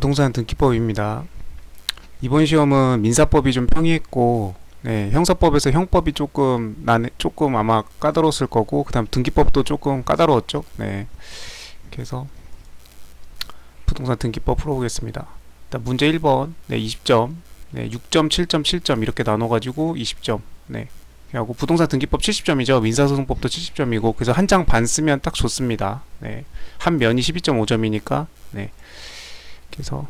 부동산 등기법입니다. 이번 시험은 민사법이 좀 평이했고, 형사법에서 형법이 조금 아마 까다로웠을 거고, 그다음 등기법도 조금 까다로웠죠. 그래서 부동산 등기법 풀어보겠습니다. 일단 문제 1번, 20점, 6점, 7점, 7점 이렇게 나눠가지고 20점. 하고 부동산 등기법 70점이죠. 민사소송법도 70점이고, 그래서 한 장 반 쓰면 딱 좋습니다. 한 면이 12.5점이니까. 그래서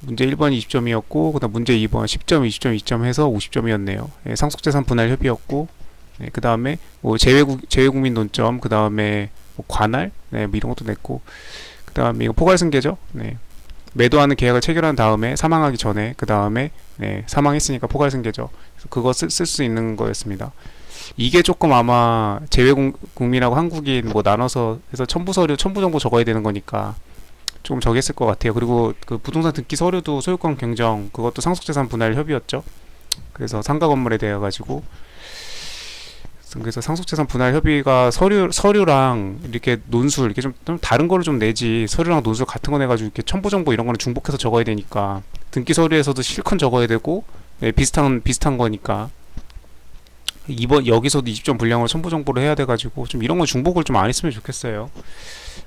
문제 1번 20점이었고, 그 다음 문제 2번 10점, 20점, 2점 해서 50점이었네요. 상속재산 분할 협의였고, 그 다음에 뭐 재외국민 논점, 그 다음에 뭐 관할, 뭐 이런 것도 냈고, 그 다음에 이거 포괄승계죠. 매도하는 계약을 체결한 다음에 사망하기 전에, 그 다음에 사망했으니까 포괄승계죠. 그래서 그거 쓸 수 있는 거였습니다. 이게 조금 아마 재외국민하고 한국인 뭐 나눠서 해서 첨부 정보 적어야 되는 거니까 조금 적겠을 것 같아요. 그리고 그 부동산 등기 서류도 소유권 경정, 그것도 상속재산 분할 협의였죠. 그래서 상가 건물에 대해 가지고, 그래서 상속재산 분할 협의가 서류랑 이렇게 논술 이렇게 좀 다른 거를 좀 내지, 서류랑 논술 같은 거 내가지고 이렇게 첨부 정보 이런 거는 중복해서 적어야 되니까 등기 서류에서도 실컷 적어야 되고, 비슷한 거니까 이번 여기서도 20점 분량으로 첨부 정보를 해야 돼가지고 좀 이런 거 중복을 좀 안 했으면 좋겠어요.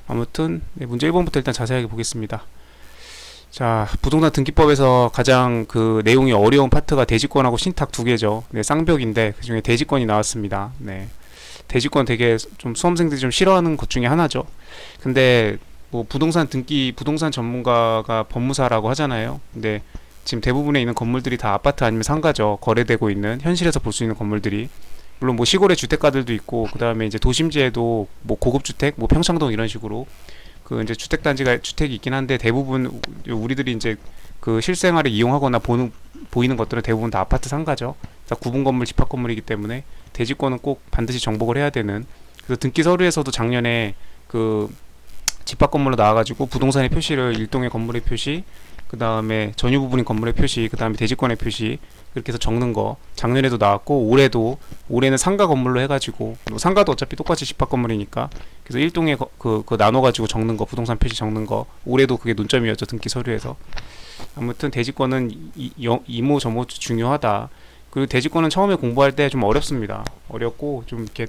아무튼 문제 1번부터 일단 자세하게 보겠습니다. 자, 부동산 등기법에서 가장 그 내용이 어려운 파트가 대지권하고 신탁 두 개죠. 쌍벽인데 그 중에 대지권이 나왔습니다. 대지권 되게 좀 수험생들이 좀 싫어하는 것 중에 하나죠. 근데 뭐 부동산 전문가가 법무사라고 하잖아요. 근데 지금 대부분에 있는 건물들이 다 아파트 아니면 상가죠. 거래되고 있는 현실에서 볼 수 있는 건물들이. 물론 뭐 시골의 주택가들도 있고, 그 다음에 이제 도심지에도 뭐 고급주택, 뭐 평창동 이런 식으로 그 이제 주택이 있긴 한데, 대부분 우리들이 이제 그 실생활에 이용하거나 보이는 것들은 대부분 다 아파트 상가죠. 다 구분 건물, 집합 건물이기 때문에 대지권은 꼭 반드시 정복을 해야 되는. 그래서 등기 서류에서도 작년에 그 집합 건물로 나와가지고 부동산의 표시를 일동의 건물의 표시, 그 다음에 전유 부분인 건물의 표시, 그 다음에 대지권의 표시, 그렇게 해서 적는 거 작년에도 나왔고, 올해는 상가 건물로 해가지고, 상가도 어차피 똑같이 집합 건물이니까 그래서 일동에 그 나눠가지고 적는 거, 부동산 표시 적는 거, 올해도 그게 논점이었죠, 등기 서류에서. 아무튼 대지권은 이모 저모 중요하다. 그리고 대지권은 처음에 공부할 때 좀 어렵습니다. 어렵고 좀 이렇게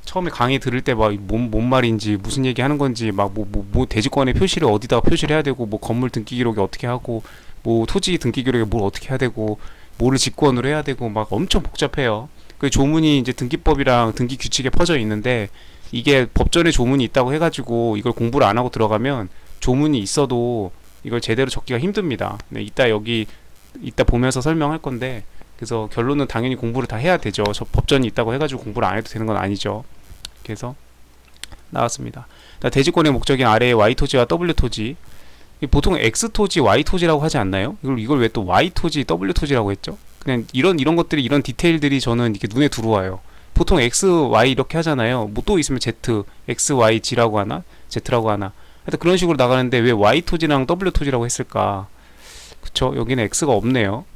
처음에 강의 들을 때 막 뭔 말인지, 무슨 얘기 하는 건지, 막 뭐 대지권의 표시를 어디다가 표시를 해야 되고, 뭐 건물 등기 기록에 어떻게 하고, 뭐 토지 등기 기록에 뭘 어떻게 해야 되고, 뭐를 직권으로 해야 되고, 막 엄청 복잡해요. 그 조문이 이제 등기법이랑 등기 규칙에 퍼져 있는데, 이게 법전에 조문이 있다고 해가지고 이걸 공부를 안 하고 들어가면 조문이 있어도 이걸 제대로 적기가 힘듭니다. 이따 보면서 설명할 건데, 그래서 결론은 당연히 공부를 다 해야 되죠. 법전이 있다고 해가지고 공부를 안 해도 되는 건 아니죠. 그래서 나왔습니다. 대지권의 목적인 아래의 Y토지와 W토지, 보통 X토지, Y토지라고 하지 않나요? 이걸 왜 또 Y토지, W토지라고 했죠? 그냥 이런 것들이, 이런 디테일들이 저는 이렇게 눈에 들어와요. 보통 X, Y 이렇게 하잖아요. 뭐 또 있으면 Z, X, Y, G라고 하나? Z라고 하나? 하여튼 그런 식으로 나가는데 왜 Y토지랑 W토지라고 했을까? 그쵸? 여기는 X가 없네요.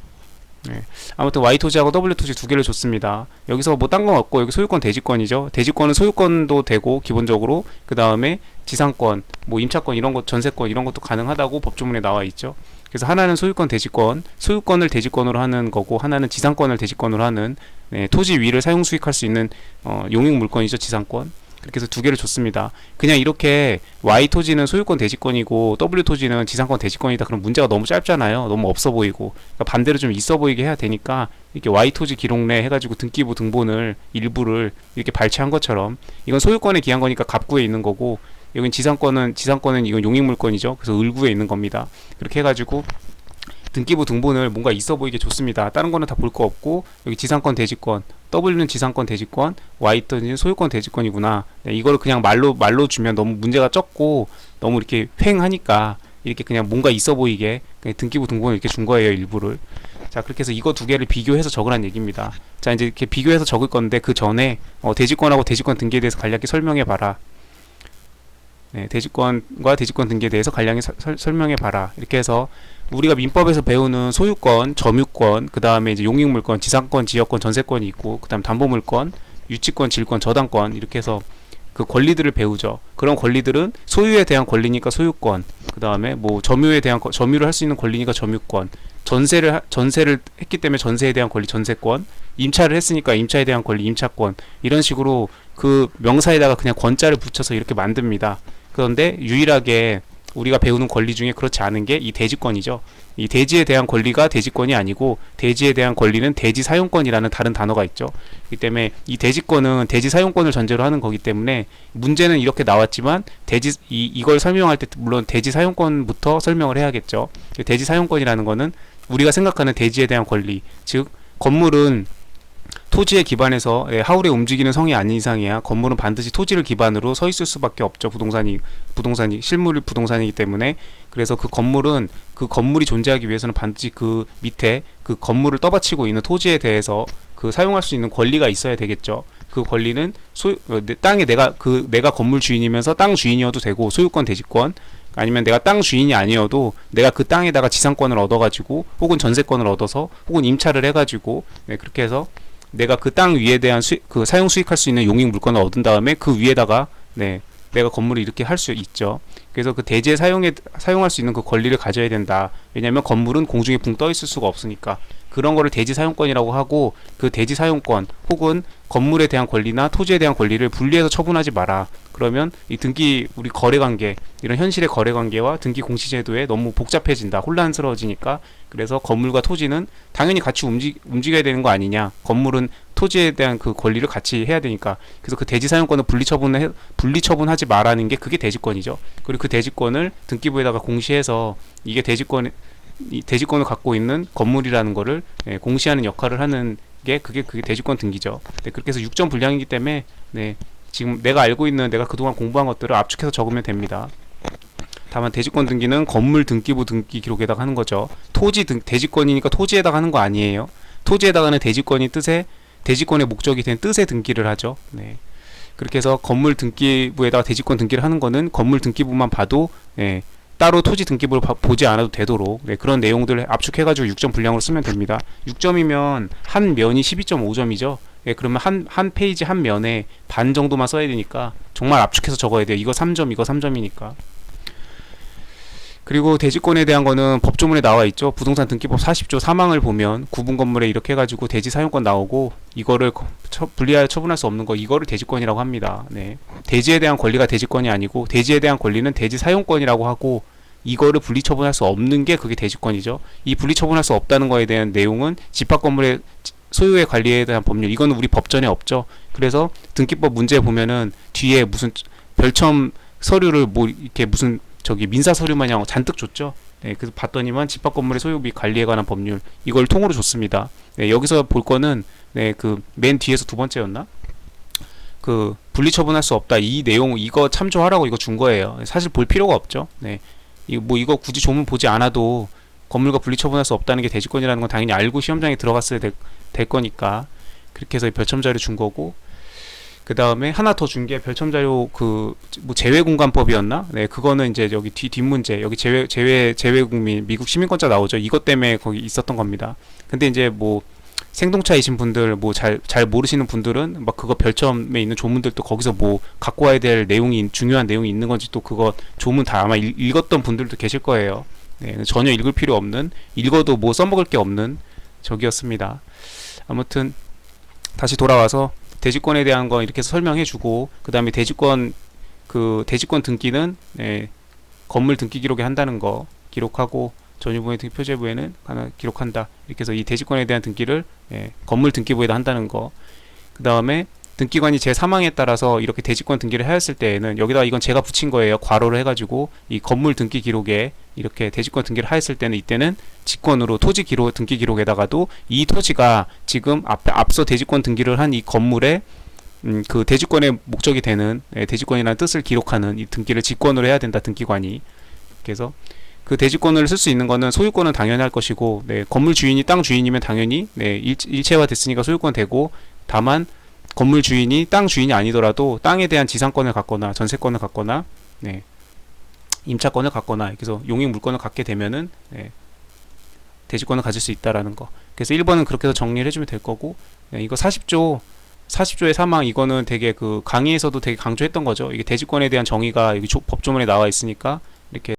아무튼 Y토지하고 W토지 두 개를 줬습니다. 여기서 뭐 딴 건 없고, 여기 소유권 대지권이죠. 대지권은 소유권도 되고, 기본적으로. 그 다음에 지상권, 뭐 임차권 이런 것, 전세권 이런 것도 가능하다고 법조문에 나와 있죠. 그래서 하나는 소유권을 대지권으로 하는 거고, 하나는 지상권을 대지권으로 하는, 토지 위를 사용 수익할 수 있는 용익 물건이죠, 지상권. 그렇게 해서 두 개를 줬습니다. 그냥 이렇게 Y토지는 소유권 대지권이고 W토지는 지상권 대지권이다, 그럼 문제가 너무 짧잖아요. 너무 없어 보이고. 그러니까 반대로 좀 있어 보이게 해야 되니까 이렇게 Y토지 기록내 해가지고 등기부 등본을 일부를 이렇게 발췌한 것처럼, 이건 소유권에 기한 거니까 갑구에 있는 거고, 여긴 지상권은 이건 용익 물건이죠. 그래서 을구에 있는 겁니다. 그렇게 해가지고 등기부 등본을 뭔가 있어 보이게 줬습니다. 다른 거는 다 볼 거 없고, 여기 지상권 대지권, W는 지상권 대지권, Y는 소유권 대지권이구나. 이거를 그냥 말로 주면 너무 문제가 적고 너무 이렇게 휑하니까 이렇게 그냥 뭔가 있어 보이게 그냥 등기부 등본을 이렇게 준 거예요, 일부를. 자, 그렇게 해서 이거 두 개를 비교해서 적으란 얘기입니다. 자, 이제 이렇게 비교해서 적을 건데, 그 전에 대지권하고 대지권 등기에 대해서 간략히 설명해 봐라. 대지권과 대지권 등기에 대해서 간략히 설명해 봐라. 이렇게 해서 우리가 민법에서 배우는 소유권, 점유권, 그 다음에 이제 용익물권, 지상권, 지역권, 전세권이 있고, 그 다음 담보물권, 유치권, 질권, 저당권, 이렇게 해서 그 권리들을 배우죠. 그런 권리들은 소유에 대한 권리니까 소유권, 그 다음에 뭐 점유에 대한 점유를 할 수 있는 권리니까 점유권, 전세를 했기 때문에 전세에 대한 권리 전세권, 임차를 했으니까 임차에 대한 권리 임차권, 이런 식으로 그 명사에다가 그냥 권자를 붙여서 이렇게 만듭니다. 그런데 유일하게 우리가 배우는 권리 중에 그렇지 않은 게 이 대지권이죠. 이 대지에 대한 권리가 대지권이 아니고 대지에 대한 권리는 대지 사용권이라는 다른 단어가 있죠. 그렇기 때문에 이 대지권은 대지 사용권을 전제로 하는 거기 때문에 문제는 이렇게 나왔지만 이걸 설명할 때 물론 대지 사용권부터 설명을 해야겠죠. 대지 사용권이라는 거는 우리가 생각하는 대지에 대한 권리, 즉 건물은 토지에 기반해서 하울에 움직이는 성이 아닌 이상이야 건물은 반드시 토지를 기반으로 서 있을 수밖에 없죠. 부동산이 실물 부동산이기 때문에. 그래서 그 건물이 존재하기 위해서는 반드시 그 밑에 그 건물을 떠받치고 있는 토지에 대해서 그 사용할 수 있는 권리가 있어야 되겠죠. 그 권리는 땅에 내가 건물 주인이면서 땅 주인이어도 되고, 소유권 대지권, 아니면 내가 땅 주인이 아니어도 내가 그 땅에다가 지상권을 얻어가지고 혹은 전세권을 얻어서 혹은 임차를 해가지고 그렇게 해서 내가 그 땅 위에 대한 그 사용 수익할 수 있는 용익 물건을 얻은 다음에 그 위에다가 내가 건물을 이렇게 할 수 있죠. 그래서 그 대지에 사용할 수 있는 그 권리를 가져야 된다. 왜냐하면 건물은 공중에 붕 떠 있을 수가 없으니까. 그런 거를 대지 사용권이라고 하고, 그 대지 사용권 혹은 건물에 대한 권리나 토지에 대한 권리를 분리해서 처분하지 마라. 그러면 이 우리 거래관계, 이런 현실의 거래관계와 등기 공시제도에 너무 복잡해진다, 혼란스러워지니까. 그래서 건물과 토지는 당연히 같이 움직여야 되는 거 아니냐. 건물은 토지에 대한 그 권리를 같이 해야 되니까. 그래서 그 대지 사용권을 분리처분하지 말라는 게 그게 대지권이죠. 그리고 그 대지권을 등기부에다가 공시해서 이게 대지권을 갖고 있는 건물이라는 거를 공시하는 역할을 하는 게 그게 대지권 등기죠. 그렇게 해서 6점 분량이기 때문에 지금 내가 그동안 공부한 것들을 압축해서 적으면 됩니다. 다만 대지권 등기는 건물 등기부 등기 기록에다가 하는 거죠. 대지권이니까 토지에다가 하는 거 아니에요. 토지에다가는 대지권의 목적이 된 뜻의 등기를 하죠. 그렇게 해서 건물 등기부에다가 대지권 등기를 하는 거는 건물 등기부만 봐도 따로 토지 등기부를 보지 않아도 되도록 그런 내용들을 압축해가지고 6점 분량으로 쓰면 됩니다. 6점이면 한 면이 12.5점이죠. 그러면 한 페이지 한 면에 반 정도만 써야 되니까 정말 압축해서 적어야 돼요. 이거 3점, 이거 3점이니까. 그리고 대지권에 대한 거는 법조문에 나와 있죠. 부동산 등기법 40조 3항을 보면 구분 건물에 이렇게 해가지고 대지 사용권 나오고, 이거를 분리하여 처분할 수 없는 거, 이거를 대지권이라고 합니다. 대지에 대한 권리가 대지권이 아니고 대지에 대한 권리는 대지 사용권이라고 하고, 이거를 분리처분할 수 없는 게 그게 대지권이죠. 이 분리처분할 수 없다는 거에 대한 내용은 집합건물의 소유의 관리에 대한 법률, 이거는 우리 법전에 없죠. 그래서 등기법 문제에 보면은 뒤에 무슨 별첨 서류를 뭐 이렇게 무슨 민사 서류 마냥 잔뜩 줬죠. 그래서 봤더니만 집합건물의 소유 및 관리에 관한 법률, 이걸 통으로 줬습니다. 여기서 볼 거는 그 맨 뒤에서 두 번째였나? 그 분리처분할 수 없다, 이 내용, 이거 참조하라고 이거 준 거예요. 사실 볼 필요가 없죠. 이거 굳이 조문 보지 않아도 건물과 분리처분할 수 없다는 게 대지권이라는 건 당연히 알고 시험장에 들어갔어야 될 거니까 그렇게 해서 별첨자료 준 거고, 그 다음에 하나 더 준 게 별첨자료 뭐 제외공간법이었나? 그거는 이제 여기 뒷문제, 여기 제외국민 미국 시민권자 나오죠. 이것 때문에 거기 있었던 겁니다. 근데 이제 뭐 생동차이신 분들, 뭐 잘 모르시는 분들은 막 그거 별첨에 있는 조문들도 거기서 뭐 갖고 와야 될 중요한 내용이 있는 건지, 또 그거 조문 다 아마 읽었던 분들도 계실 거예요. 전혀 읽을 필요 없는, 읽어도 뭐 써먹을 게 없는 적이었습니다. 아무튼 다시 돌아와서 대지권에 대한 거 이렇게 해서 설명해주고, 그 다음에 대지권 등기는 건물 등기 기록에 한다는 거 기록하고, 전유부의 등기 표제부에는 하나 기록한다. 이렇게 해서 이 대지권에 대한 등기를 건물 등기부에다 한다는 거. 그 다음에 등기관이 제3항에 따라서 이렇게 대지권 등기를 하였을 때에는, 여기다가 이건 제가 붙인 거예요. 괄호를 해가지고 이 건물 등기 기록에 이렇게 대지권 등기를 하였을 때는, 이때는 직권으로 토지 등기 기록에다가도 이 토지가 지금 앞서 대지권 등기를 한 이 건물의 그 대지권의 목적이 되는 대지권이라는 뜻을 기록하는 이 등기를 직권으로 해야 된다, 등기관이. 그래서 그 대지권을 쓸 수 있는 거는 소유권은 당연히 할 것이고, 건물 주인이 땅 주인이면 당연히 일체화 됐으니까 소유권 되고, 다만 건물 주인이 땅 주인이 아니더라도 땅에 대한 지상권을 갖거나 전세권을 갖거나 임차권을 갖거나, 그래서 용익 물권을 갖게 되면은 대지권을 가질 수 있다라는 거. 그래서 1번은 그렇게 해서 정리를 해주면 될 거고, 이거 40조의 3항, 이거는 되게 그 강의에서도 되게 강조했던 거죠. 이게 대지권에 대한 정의가 여기 법조문에 나와 있으니까 이렇게